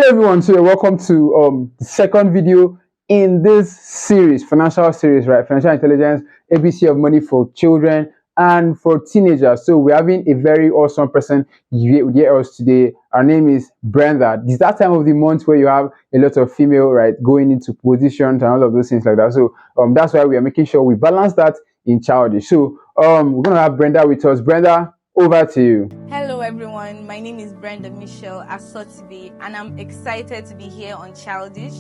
Hello everyone, so welcome to the second video in this series, financial series, right? Financial intelligence, ABC of money for children and for teenagers. So we're having a very awesome person here us today. Our name is Brenda. It's that time of the month where you have a lot of female, right, going into positions and all of those things like that. So that's why we are making sure we balance that in childish. So we're gonna have Brenda with us. Brenda, over to you. Hello everyone, my name is Brenda Michael A, and I'm excited to be here on Childish.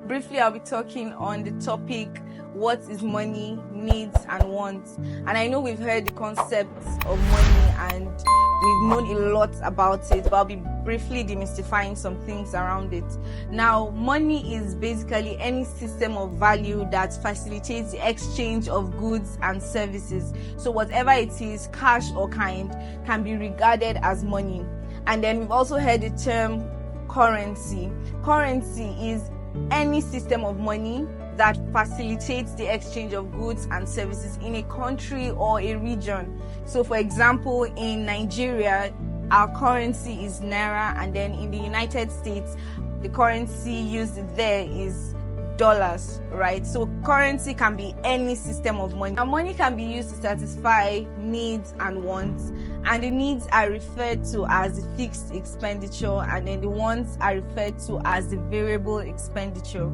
Briefly, I'll be talking on the topic, what is money, needs and wants. And I know we've heard the concepts of money and we've known a lot about it, but I'll be briefly demystifying some things around it. Now, money is basically any system of value that facilitates the exchange of goods and services. So whatever it is, cash or kind, can be regarded as money. And then we've also heard the term currency. Currency is any system of money that facilitates the exchange of goods and services in a country or a region. So for example, in Nigeria, our currency is Naira, and then in the United States, the currency used there is dollars, right? So currency can be any system of money. Now, money can be used to satisfy needs and wants, and the needs are referred to as the fixed expenditure, and then the wants are referred to as the variable expenditure.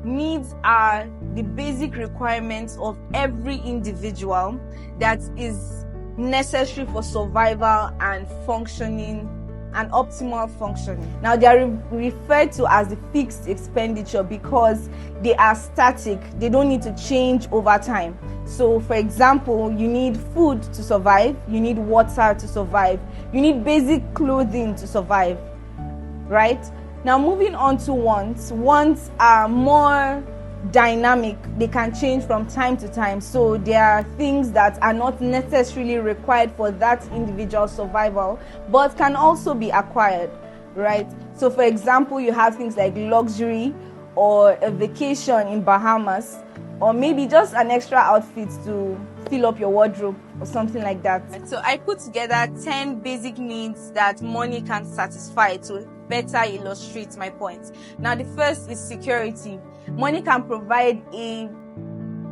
Needs are the basic requirements of every individual that is necessary for survival and functioning and optimal functioning. Now, they are referred to as the fixed expenditure because they are static. They don't need to change over time. So for example, you need food to survive, you need water to survive, you need basic clothing to survive, right? Now, moving on to wants. Wants are more dynamic. They can change from time to time. So there are things that are not necessarily required for that individual survival, but can also be acquired, right? So for example, you have things like luxury or a vacation in Bahamas, or maybe just an extra outfit to fill up your wardrobe or something like that. So I put together 10 basic needs that money can satisfy to better illustrate my point. Now, the first is security. Money can provide a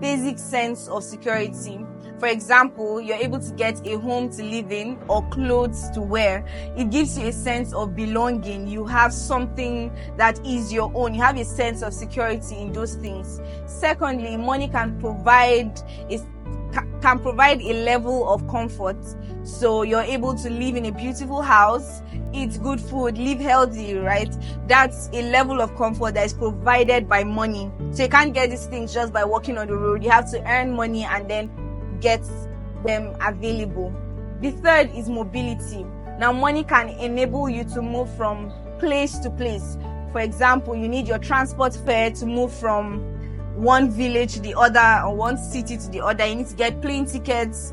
basic sense of security. For example, you're able to get a home to live in or clothes to wear. It gives you a sense of belonging. You have something that is your own. You have a sense of security in those things. Secondly, money can provide a level of comfort. So you're able to live in a beautiful house, eat good food, live healthy, right? That's a level of comfort that is provided by money. So you can't get these things just by walking on the road. You have to earn money and then get them available. The third is mobility. Now, money can enable you to move from place to place. For example, you need your transport fare to move from one village to the other or one city to the other. You need to get plane tickets,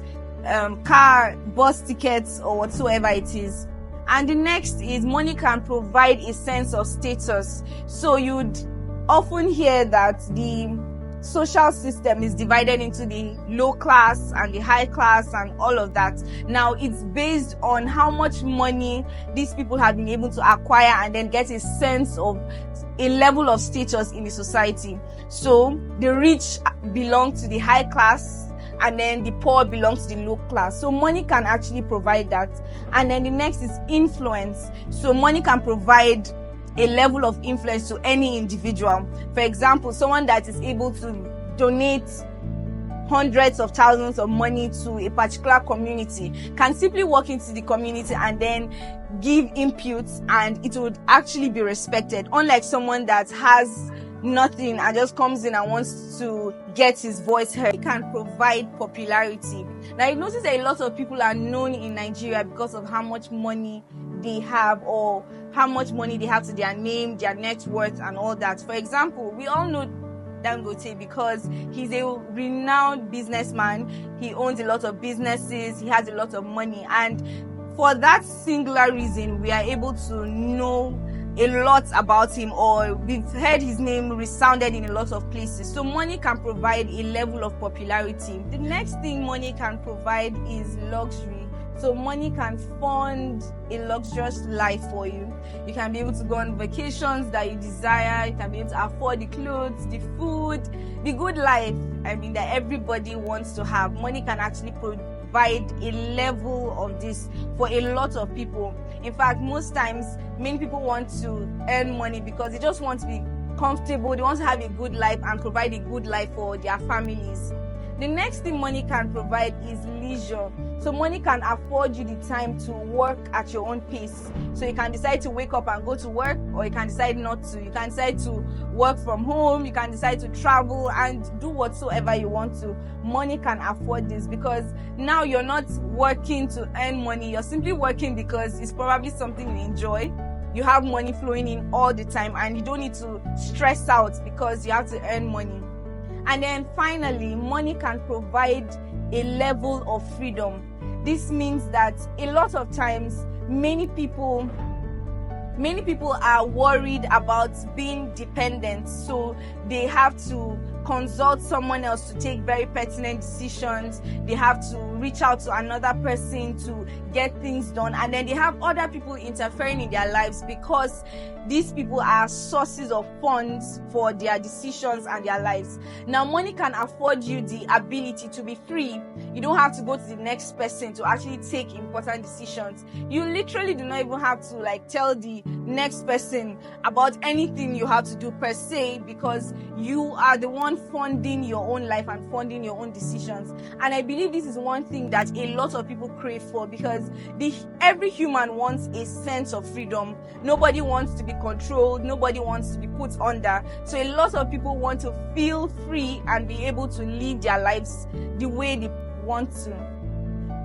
car, bus tickets, or whatsoever it is. And the next is money can provide a sense of status. So you'd often hear that the social system is divided into the low class and the high class and all of that. Now, it's based on how much money these people have been able to acquire and then get a sense of a level of status in the society. So the rich belong to the high class and then the poor belong to the low class. So money can actually provide that. And then the next is influence. So money can provide a level of influence to any individual. For example, someone that is able to donate hundreds of thousands of money to a particular community can simply walk into the community and then give inputs, and it would actually be respected. Unlike someone that has nothing and just comes in and wants to get his voice heard. It can provide popularity. Now, you notice that a lot of people are known in Nigeria because of how much money they have or how much money they have to their name, their net worth and all that. For example, we all know Dangote because he's a renowned businessman. He owns a lot of businesses. He has a lot of money. And for that singular reason, we are able to know a lot about him, or we've heard his name resounded in a lot of places. So money can provide a level of popularity. The next thing money can provide is luxury. So money can fund a luxurious life for you. You can be able to go on vacations that you desire. You can be able to afford the clothes, the food, the good life, that everybody wants to have. Money can actually provide a level of this for a lot of people. In fact, most times, many people want to earn money because they just want to be comfortable. They want to have a good life and provide a good life for their families. The next thing money can provide is leisure. So money can afford you the time to work at your own pace. So you can decide to wake up and go to work, or you can decide not to. You can decide to work from home. You can decide to travel and do whatsoever you want to. Money can afford this because now you're not working to earn money. You're simply working because it's probably something you enjoy. You have money flowing in all the time and you don't need to stress out because you have to earn money. And then finally, money can provide a level of freedom. This means that a lot of times, many people are worried about being dependent, so they have to consult someone else to take very pertinent decisions. They have to reach out to another person to get things done, and then they have other people interfering in their lives because these people are sources of funds for their decisions and their lives. Now, money can afford you the ability to be free. You don't have to go to the next person to actually take important decisions. You literally do not even have to tell the next person about anything you have to do per se, because you are the one funding your own life and funding your own decisions. And I believe this is one thing that a lot of people crave for, because every human wants a sense of freedom. Nobody wants to be controlled. Nobody wants to be put under. So a lot of people want to feel free and be able to live their lives the way they want to.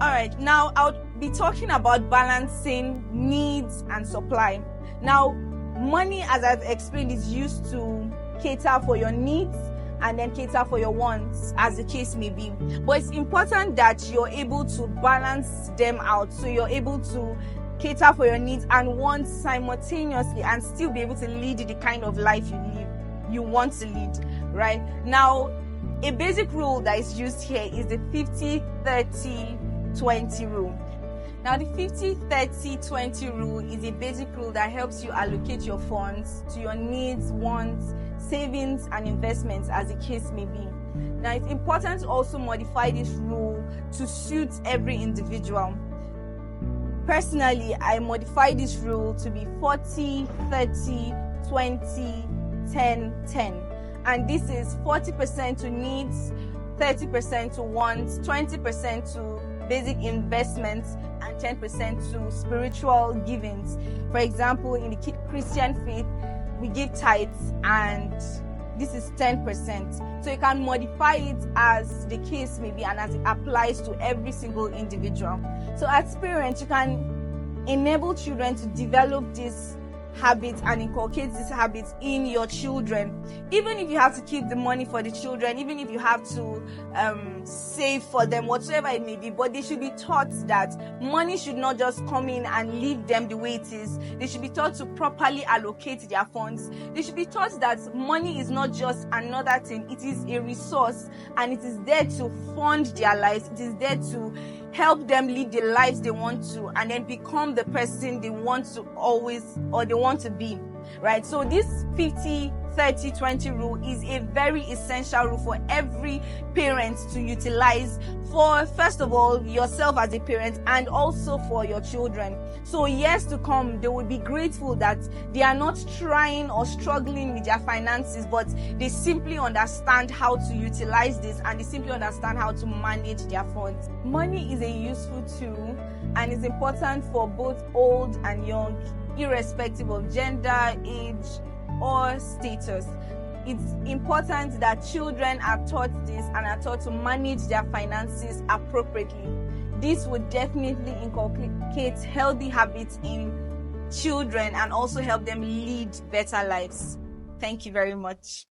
All right, now I'll be talking about balancing needs and supply. Now, money, as I've explained, is used to cater for your needs and then cater for your wants, as the case may be. But it's important that you're able to balance them out, so you're able to cater for your needs and wants simultaneously and still be able to lead the kind of life you want to lead, right? Now, a basic rule that is used here is the 50-30-20 rule. Now, the 50-30-20 rule is a basic rule that helps you allocate your funds to your needs, wants, savings, and investments, as the case may be. Now, it's important to also modify this rule to suit every individual. Personally, I modify this rule to be 40-30-20-10-10. And this is 40% to needs, 30% to wants, 20% to basic investments, and 10% to spiritual givings. For example, in the Christian faith, we give tithes, and this is 10%. So you can modify it as the case may be and as it applies to every single individual. So as parents, you can enable children to develop this habits and inculcate these habits in your children. Even if you have to keep the money for the children, even if you have to save for them, whatsoever it may be, but they should be taught that money should not just come in and leave them the way it is. They should be taught to properly allocate their funds. They should be taught that money is not just another thing. It is a resource, and it is there to fund their lives. It is there to help them live the lives they want to, and then become the person they want to they want to be, right? So this 50-30-20 rule is a very essential rule for every parent to utilize, for, first of all, yourself as a parent, and also for your children. So years to come, they will be grateful that they are not trying or struggling with their finances, but they simply understand how to utilize this, and they simply understand how to manage their funds. Money is a useful tool, and is important for both old and young, irrespective of gender, age, or status. It's important that children are taught this and are taught to manage their finances appropriately. This would definitely inculcate healthy habits in children and also help them lead better lives. Thank you very much.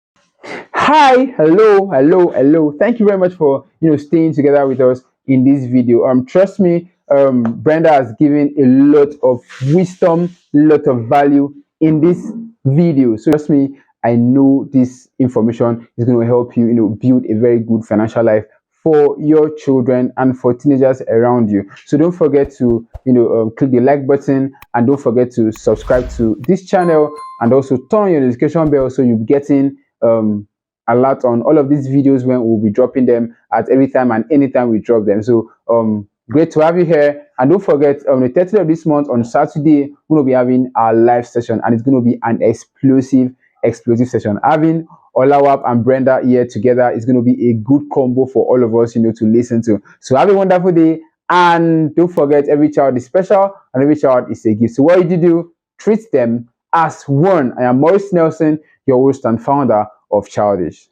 Hi, hello. Thank you very much for staying together with us in this video. Trust me, Brenda has given a lot of wisdom, a lot of value in this video. So trust me, I know this information is going to help you, build a very good financial life for your children and for teenagers around you. So don't forget to click the like button, and don't forget to subscribe to this channel, and also turn on your notification bell so you'll be getting alert on all of these videos when we'll be dropping them at every time and anytime we drop them. So great to have you here. And don't forget, on the 30th of this month on Saturday, we're going to be having our live session, and it's going to be an explosive session. Having Olawap and Brenda here together is going to be a good combo for all of us, to listen to. So have a wonderful day, and don't forget, every child is special and every child is a gift. So what you do, treat them as one. I am Maurice Nelson, your host and founder of Childish.